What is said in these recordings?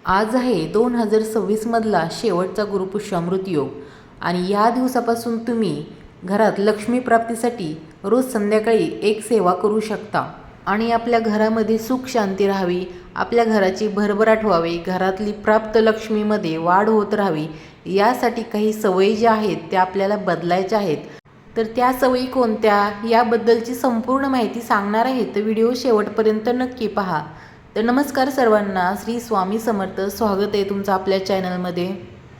आज आहे 2026 मधला शेवटचा गुरुपुष्यामृत योग आणि या दिवसापासून तुम्ही घरात लक्ष्मी प्राप्तीसाठी रोज संध्याकाळी एक सेवा करू शकता आणि आपल्या घरामध्ये सुख शांती राहावी, आपल्या घराची भरभराट व्हावी, घरातली प्राप्त लक्ष्मीमध्ये वाढ होत राहावी, यासाठी काही सवयी ज्या आहेत त्या आपल्याला बदलायच्या आहेत. तर त्या सवयी कोणत्या याबद्दलची संपूर्ण माहिती सांगणार आहे, तर व्हिडिओ शेवटपर्यंत नक्की पहा. तर नमस्कार सर्वांना, श्री स्वामी समर्थ. स्वागत आहे तुमचं आपल्या चॅनलमध्ये.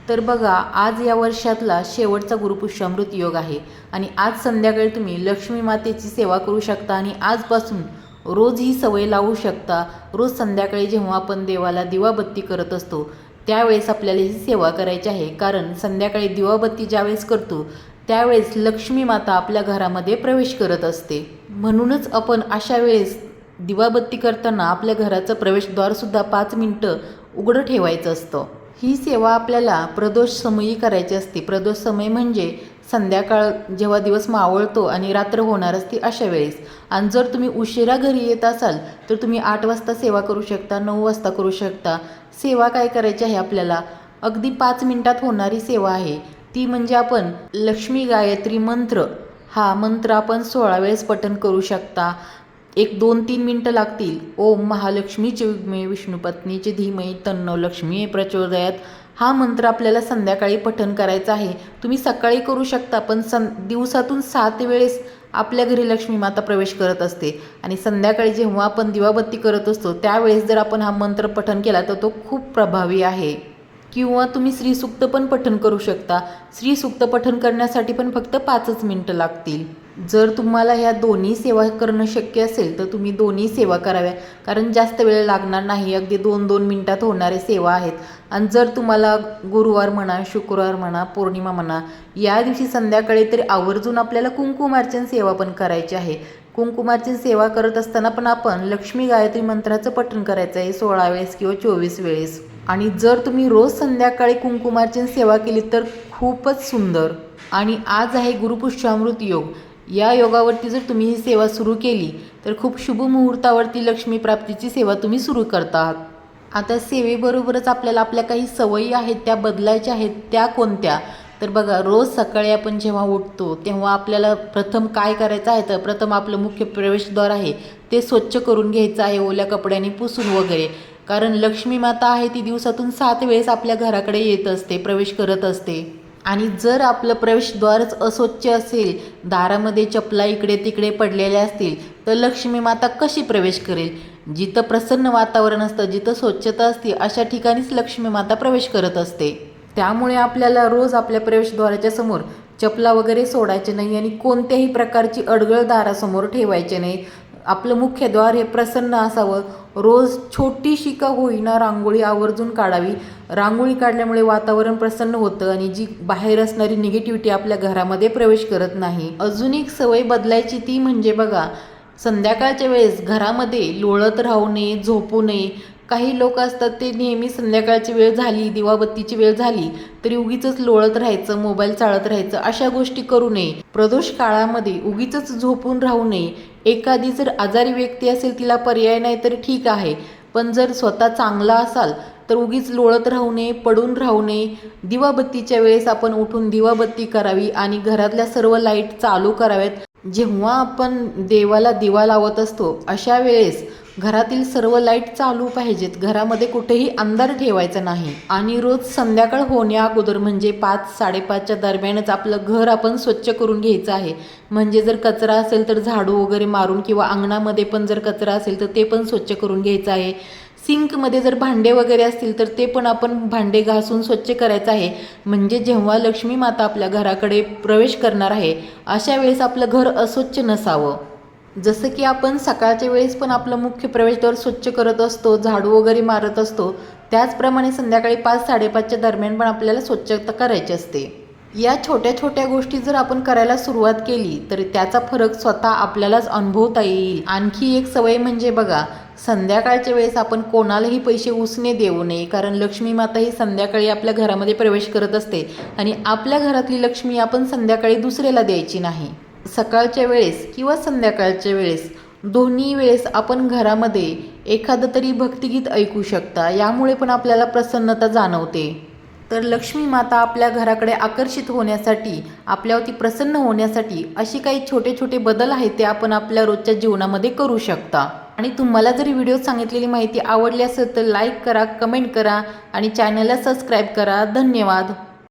तर बघा, आज या वर्षातला शेवटचा गुरुपुष्यामृत योग आहे आणि आज संध्याकाळी तुम्ही लक्ष्मी मातेची सेवा करू शकता आणि आजपासून रोज ही सवय लावू शकता. रोज संध्याकाळी जेव्हा आपण देवाला दिवाबत्ती करत असतो त्यावेळेस आपल्याला ही सेवा करायची आहे, कारण संध्याकाळी दिवाबत्ती ज्यावेळेस करतो त्यावेळेस लक्ष्मी माता आपल्या घरामध्ये प्रवेश करत असते. म्हणूनच आपण अशा वेळेस दिवाबत्ती करताना आपल्या घराचं प्रवेशद्वारसुद्धा 5 मिनिटं उघडं ठेवायचं असतं. ही सेवा आपल्याला प्रदोष समयी करायची असते. प्रदोष समय म्हणजे संध्याकाळ जेव्हा दिवस मावळतो आणि रात्र होणार असते अशा वेळेस. आणि जर तुम्ही उशिरा घरी येत असाल तर तुम्ही 8 वाजता सेवा करू शकता, 9 वाजता करू शकता. सेवा काय करायची आहे आपल्याला, अगदी 5 मिनिटात होणारी सेवा आहे. ती म्हणजे आपण लक्ष्मी गायत्री मंत्र, हा मंत्र आपण 16 वेळेस पठण करू शकता. 1-2-3 मिनटं लागतील. ओम महालक्ष्मीचे विद्महे विष्णुपत्नीचे धीमहि तन्नो लक्ष्मी प्रचोदयात, हा मंत्र आपल्याला संध्याकाळी पठण करायचा आहे. तुम्ही सकाळी करू शकता, पण दिवसातून 7 वेळेस आपल्या घरी लक्ष्मी माता प्रवेश करत असते आणि संध्याकाळी जेव्हा आपण दिवाबत्ती करत असतो त्यावेळेस जर आपण हा मंत्र पठण केला तर तो खूप प्रभावी आहे. किंवा तुम्ही श्रीसूक्त पण पठण करू शकता. श्रीसूक्त पठण करण्यासाठी पण फक्त 5च मिनिटं लागतील. जर तुम्हाला ह्या दोन्ही सेवा करणं शक्य असेल तर तुम्ही दोन्ही सेवा कराव्या, कारण जास्त वेळ लागणार नाही. अगदी 2-2 मिनिटात होणारे सेवा आहेत. आणि जर तुम्हाला गुरुवार म्हणा, शुक्रवार म्हणा, पौर्णिमा म्हणा, या दिवशी संध्याकाळी तरी आवर्जून आपल्याला कुंकुमार्चन सेवा पण करायची आहे. कुंकुमार्चन सेवा करत असताना पण आपण लक्ष्मी गायत्री मंत्राचं पठण करायचं आहे 16 वेळेस किंवा 24 वेळेस. आणि जर तुम्ही रोज संध्याकाळी कुंकुमार्चन सेवा केली तर खूपच सुंदर. आणि आज आहे गुरुपुष्यामृत योग. या योगावरती जर तुम्ही ही सेवा सुरू केली तर खूप शुभ मुहूर्तावरती लक्ष्मी प्राप्तीची सेवा तुम्ही सुरू करता आहात. आता सेवेबरोबरच आपल्याला आपल्या काही सवयी आहेत त्या बदलायच्या आहेत. त्या कोणत्या, तर बघा, रोज सकाळी आपण जेव्हा उठतो तेव्हा आपल्याला प्रथम काय करायचं आहे, तर प्रथम आपलं मुख्य प्रवेशद्वार आहे ते स्वच्छ करून घ्यायचं आहे, ओल्या कपड्याने पुसून वगैरे. कारण लक्ष्मी माता आहे ती दिवसातून 7 वेळेस आपल्या घराकडे येत असते, प्रवेश करत असते. आणि जर आपलं प्रवेशद्वारच अस्वच्छ असेल, दारामध्ये चपला इकडे तिकडे पडलेल्या असतील, तर लक्ष्मी माता कशी प्रवेश करेल. जिथं प्रसन्न वातावरण असतं, जिथं स्वच्छता असते, अशा ठिकाणीच लक्ष्मी माता प्रवेश करत असते. त्यामुळे आपल्याला रोज आपल्या प्रवेशद्वाराच्या समोर चपला वगैरे सोडायचे नाही आणि कोणत्याही प्रकारची अडगळ दारासमोर ठेवायचे नाही. आपलं मुख्य द्वार हे प्रसन्न असावं. रोज छोटीशी का होईना रांगोळी आवर्जून काढावी. रांगोळी काढल्यामुळे वातावरण प्रसन्न होतं आणि जी बाहेर असणारी निगेटिव्हिटी आपल्या घरामध्ये प्रवेश करत नाही. अजून एक सवय बदलायची ती म्हणजे बघा, संध्याकाळच्या वेळेस घरामध्ये लोळत राहू नये, झोपू नये. काही लोक असतात ते नेहमी संध्याकाळची वेळ झाली, दिवाबत्तीची वेळ झाली तरी उगीच लोळत राहायचं, मोबाईल चाळत राहायचं. अशा गोष्टी करू नये. प्रदोष काळामध्ये उगीच झोपून राहू नये. एखादी जर आजारी व्यक्ती असेल तिला पर्याय नाही तर ठीक आहे, पण जर स्वतः चांगला असाल तर उगीच लोळत राहू नये, पडून राहू नये. दिवाबत्तीच्या वेळेस आपण उठून दिवाबत्ती करावी आणि घरातल्या सर्व लाईट चालू कराव्यात. जेव्हा आपण देवाला दिवा लावत असतो अशा वेळेस घरातील सर्व लाईट चालू पाहिजेत. घरामध्ये कुठेही अंधार ठेवायचा नाही. आणि रोज संध्याकाळ होण्या अगोदर म्हणजे 5-5:30च्या दरम्यानच आपलं घर आपण स्वच्छ करून घ्यायचं आहे. म्हणजे जर कचरा असेल तर झाडू वगैरे मारून, किंवा अंगणामध्ये पण जर कचरा असेल तर ते पण स्वच्छ करून घ्यायचं आहे. सिंकमध्ये जर भांडे वगैरे असतील तर ते पण आपण भांडे घासून स्वच्छ करायचं आहे. म्हणजे जेव्हा लक्ष्मी माता आपल्या घराकडे प्रवेश करणार आहे अशा वेळेस आपलं घर अस्वच्छ नसावं. जसं की आपण सकाळच्या वेळेस पण आपलं मुख्य प्रवेशद्वार स्वच्छ करत असतो, झाडू वगैरे मारत असतो, त्याचप्रमाणे संध्याकाळी 5-5:30च्या दरम्यान पण आपल्याला स्वच्छता करायची असते. या छोट्या छोट्या गोष्टी जर आपण करायला सुरुवात केली तर त्याचा फरक स्वतः आपल्यालाच अनुभवता येईल. आणखी एक सवय म्हणजे बघा, संध्याकाळच्या वेळेस आपण कोणालाही पैसे उसने देऊ नये, कारण लक्ष्मी माता ही संध्याकाळी आपल्या घरामध्ये प्रवेश करत असते आणि आपल्या घरातली लक्ष्मी आपण संध्याकाळी दुसऱ्याला द्यायची नाही. सकाळच्या वेळेस किंवा संध्याकाळच्या वेळेस दोन्ही वेळेस आपण घरामध्ये एखादं तरी भक्तिगीत ऐकू शकता, यामुळे पण आपल्याला प्रसन्नता जाणवते. तर लक्ष्मी माता आपल्या घराकडे आकर्षित होण्यासाठी, आपल्यावरती प्रसन्न होण्यासाठी अशी काही छोटे छोटे बदल आहेत ते आपण आपल्या रोजच्या जीवनामध्ये करू शकता. आणि तुम्हाला जर व्हिडिओत सांगितलेली माहिती आवडली असेल तर लाईक करा, कमेंट करा आणि चॅनलला सबस्क्राईब करा. धन्यवाद.